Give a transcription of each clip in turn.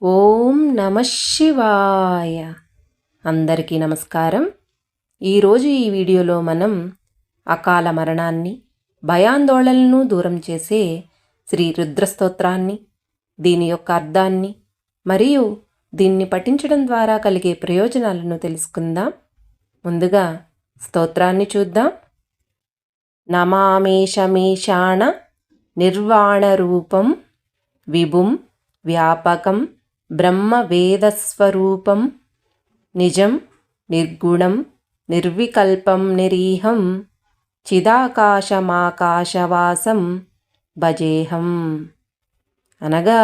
ఓం నమః శివాయ. అందరికీ నమస్కారం. ఈరోజు ఈ వీడియోలో మనం అకాల మరణాన్ని, భయాందోళనలను దూరం చేసే శ్రీ రుద్ర స్తోత్రాన్ని, దీని యొక్క అర్థాన్ని మరియు దీన్ని పఠించడం ద్వారా కలిగే ప్రయోజనాలను తెలుసుకుందాం. ముందుగా స్తోత్రాన్ని చూద్దాం. నమామేషమేషాణ నిర్వాణ రూపం విభుం వ్యాపకం బ్రహ్మవేదస్వరూపం నిజం నిర్గుణం నిర్వికల్పం నిరీహం చిదాకాశమాకాశవాసం భజేహం. అనగా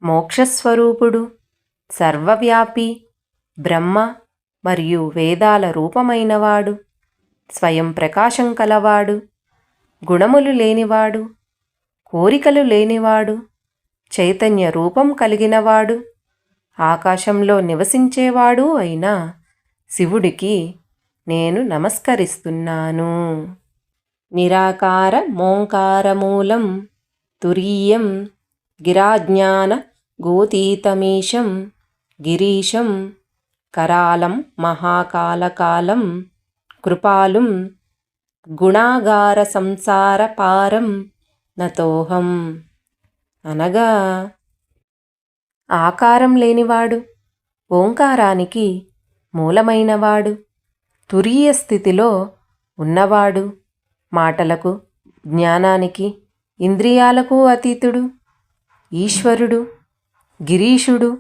మోక్షస్వరూపుడు, సర్వవ్యాపి, బ్రహ్మ మరియు వేదాల రూపమైనవాడు, స్వయం ప్రకాశం కలవాడు, గుణములు లేనివాడు, కోరికలు లేనివాడు, చైతన్య రూపం కలిగినవాడు, ఆకాశంలో నివసించేవాడు అయిన శివుడికి నేను నమస్కరిస్తున్నాను. నిరాకార మోంకారమూలం తురీయం గిరాజ్ఞాన గోతీతమీశం గిరీశం కరాలం మహాకాలకాలం కృపాలుం గుణాగార సంసార పారం నతోహం. అనగా ఆకారం లేనివాడు, ఓంకారానికి మూలమైనవాడు, తురీయ స్థితిలో ఉన్నవాడు, మాటలకు, జ్ఞానానికి, ఇంద్రియాలకు అతీతుడు, ఈశ్వరుడు, గిరీశుడు,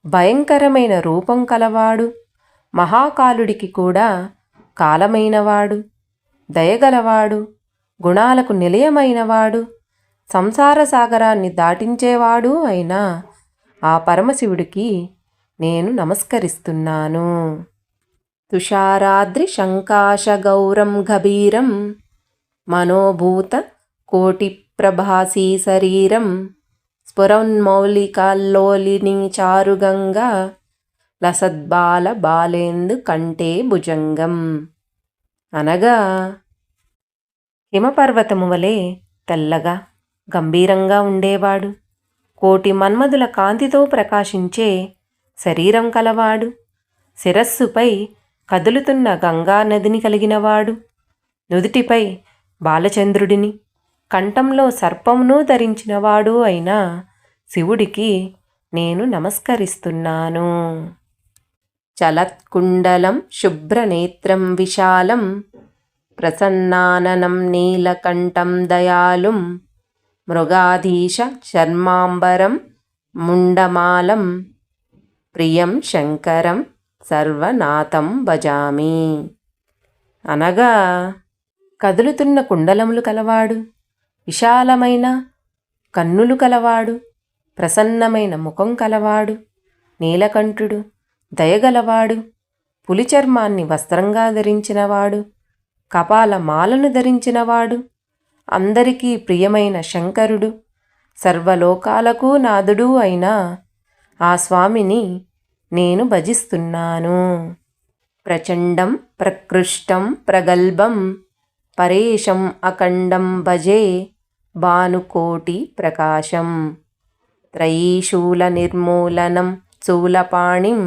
భయంకరమైన రూపం కలవాడు, మహాకాలుడికి కూడా కాలమైనవాడు, దయగలవాడు, గుణాలకు నిలయమైనవాడు, సంసార సాగరాన్ని దాటించేవాడు అయిన ఆ పరమశివుడికి నేను నమస్కరిస్తున్నాను. తుషారాద్రి శంకాశ గౌరం గభీరం మనోభూత కోటి ప్రభాసీ శరీరం స్ఫురన్మౌలికాల్లోలిని చారుగంగా లసద్బాల బాలేందు కంటే భుజంగం. అనగా హిమపర్వతము వలె తెల్లగా గంభీరంగా ఉండేవాడు, కోటి మన్మధుల కాంతితో ప్రకాశించే శరీరం కలవాడు, శిరస్సుపై కదులుతున్న గంగా నదిని కలిగినవాడు, నుదుటిపై బాలచంద్రుడిని, కంఠంలో సర్పమును ధరించినవాడు అయిన శివుడికి నేను నమస్కరిస్తున్నాను. చలత్కుండలం శుభ్రనేత్రం విశాలం ప్రసన్నాననం నీలకంఠం దయాళుం మృగాధీశ శర్మాంబరం ముండమాలం ప్రియం శంకరం సర్వనాథం భజామి. అనగా కదులుతున్న కుండలములు కలవాడు, విశాలమైన కన్నులు కలవాడు, ప్రసన్నమైన ముఖం కలవాడు, నీలకంఠుడు, దయగలవాడు, పులి చర్మాన్ని వస్త్రంగా ధరించినవాడు, కపాల మాలను ధరించినవాడు, అందరికీ ప్రియమైన శంకరుడు, సర్వలోకాలకు నాథుడు అయిన ఆ స్వామిని నేను భజిస్తున్నాను. ప్రచండం ప్రకృష్టం ప్రగల్భం పరేశం అఖండం భజే భానుకోటి ప్రకాశం త్రయీశూల నిర్మూలనం శూలపాణిం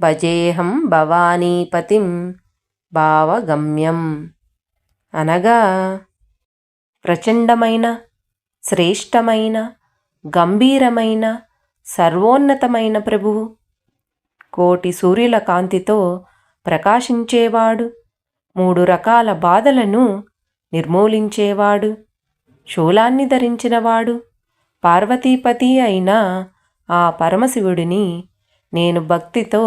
భజేహం భవానీపతిం భావగమ్యం. అనగా ప్రచండమైన, శ్రేష్టమైన, గంభీరమైన, సర్వోన్నతమైన ప్రభువు, కోటి సూర్యుల కాంతితో ప్రకాశించేవాడు, 3 రకాల బాధలను నిర్మూలించేవాడు, శూలాన్ని ధరించినవాడు, పార్వతీపతి అయిన ఆ పరమశివుడిని నేను భక్తితో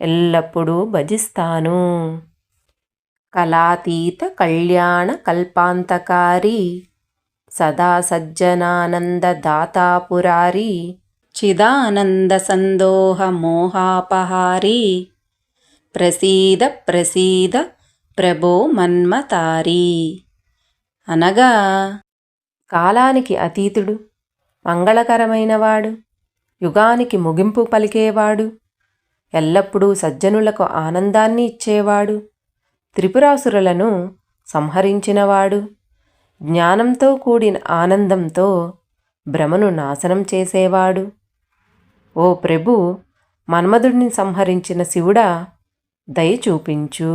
ఎల్లప్పుడూ భజిస్తాను. కళాతీత కళ్యాణ కల్పాంతకారి సదా సజ్జనానంద దాతాపురారి చిదానంద సందోహ మోహాపహారి ప్రసీద ప్రసీద ప్రభో మన్మతారి. అనగా కాలానికి అతీతుడు, మంగళకరమైనవాడు, యుగానికి ముగింపు పలికేవాడు, ఎల్లప్పుడూ సజ్జనులకు ఆనందాన్ని ఇచ్చేవాడు, త్రిపురాసురులను సంహరించినవాడు, జ్ఞానంతో కూడిన ఆనందంతో భ్రమను నాశనం చేసేవాడు. ఓ ప్రభు, మన్మధుడిని సంహరించిన శివుడా, దయచూపించు,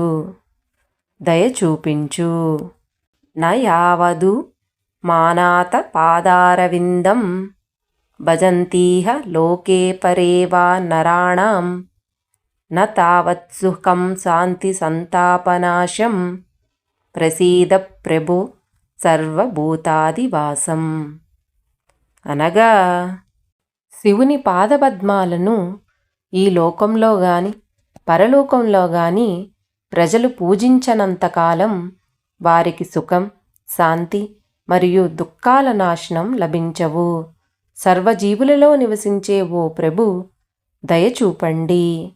దయచూపించు. నయావదు మానాత పాదారవిందం భజంతీహ లోకే పరేవా నరాణాం న తావత్సుఖం శాంతి సంతాపనాశం ప్రసీద ప్రభు సర్వభూతాదివాసం. అనగా శివుని పాదపద్మాలను ఈ లోకంలో గాని పరలోకంలో గాని ప్రజలు పూజించనంతకాలం వారికి సుఖం, శాంతి మరియు దుఃఖాల నాశనం లభించవు. సర్వజీవులలో నివసించే ఓ ప్రభు, దయచూపండి.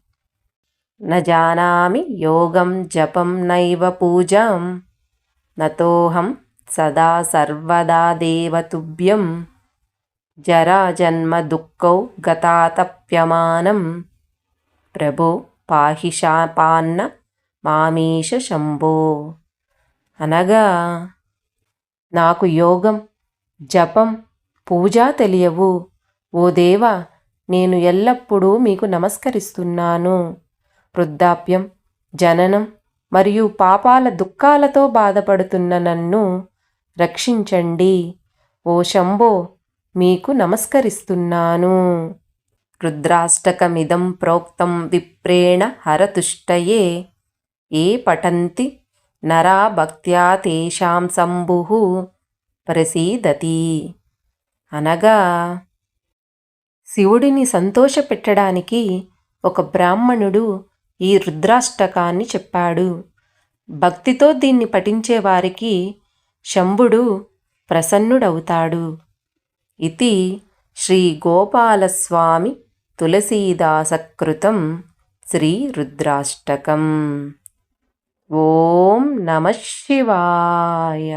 న జానామి యోగం జపం నైవ పూజాం నతోహం సదా సర్వదా దేవతుభ్యం జరాజన్మ దుఃఖౌ గతాతప్యమానం ప్రభో పాహి శాపాన్న మామీశ శంభో. అనగా నాకు యోగం, జపం, పూజ తెలియవు. ఓ దేవా, నేను ఎల్లప్పుడూ మీకు నమస్కరిస్తున్నాను. వృద్ధాప్యం, జననం మరియు పాపాల దుఃఖాలతో బాధపడుతున్న నన్ను రక్షించండి. ఓ శంభో, మీకు నమస్కరిస్తున్నాను. రుద్రాష్టకమిదం ప్రోక్తం విప్రేణ హరతుష్టయే ఏ పఠంతి నరా భక్త్యా తేషాం శంభుః ప్రసీదతి. అనగా శివుడిని సంతోషపెట్టడానికి ఒక బ్రాహ్మణుడు ఈ రుద్రాష్టకాన్ని చెప్పాడు. భక్తితో దీన్ని పఠించే వారికి శంభుడు ప్రసన్నుడవుతాడు. ఇది శ్రీ గోపాలస్వామి తులసీదాసకృతం శ్రీ రుద్రాష్టకం. ఓం నమః శివాయ.